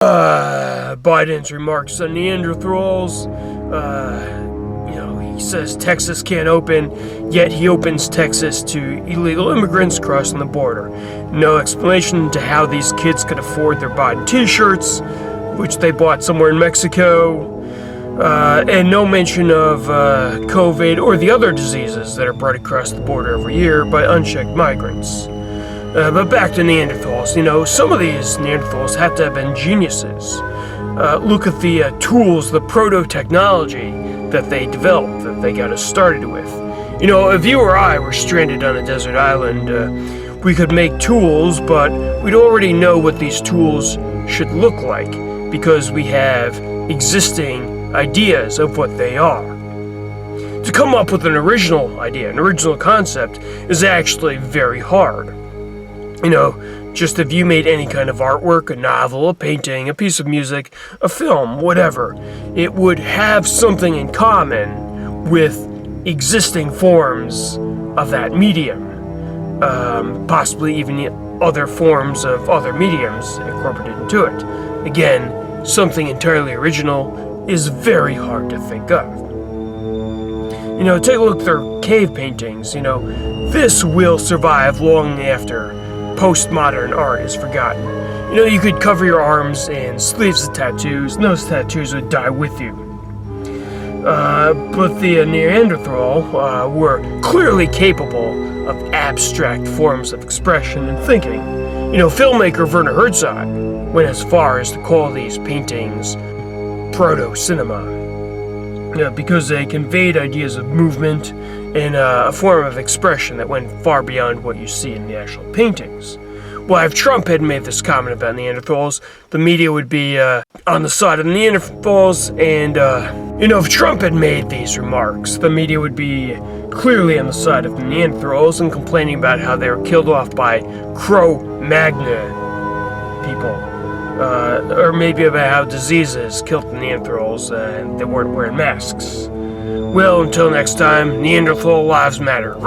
Biden's remarks on Neanderthals. He says Texas can't open, yet he opens Texas to illegal immigrants crossing the border. No explanation to how these kids could afford their Biden t-shirts, which they bought somewhere in Mexico. And no mention of COVID or the other diseases that are brought across the border every year by unchecked migrants. But back to Neanderthals, some of these Neanderthals have to have been geniuses. Look at the tools, the proto-technology that they developed, that they got us started with. If you or I were stranded on a desert island, we could make tools, but we'd already know what these tools should look like because we have existing ideas of what they are. To come up with an original idea, an original concept, is actually very hard. Just if you made any kind of artwork, a novel, a painting, a piece of music, a film, whatever, it would have something in common with existing forms of that medium, possibly even other forms of other mediums incorporated into it. Again, something entirely original is very hard to think of. Take a look at their cave paintings. This will survive long after postmodern art is forgotten. You could cover your arms in sleeves of tattoos, and those tattoos would die with you. But the Neanderthal were clearly capable of abstract forms of expression and thinking. Filmmaker Werner Herzog went as far as to call these paintings proto-cinema. Because they conveyed ideas of movement and a form of expression that went far beyond what you see in the actual paintings. Well, if Trump had made this comment about Neanderthals, the media would be on the side of the Neanderthals, and if Trump had made these remarks, the media would be clearly on the side of the Neanderthals and complaining about how they were killed off by Cro-Magnon people. Or maybe about how diseases killed the Neanderthals and they weren't wearing masks. Well, until next time, Neanderthal lives matter.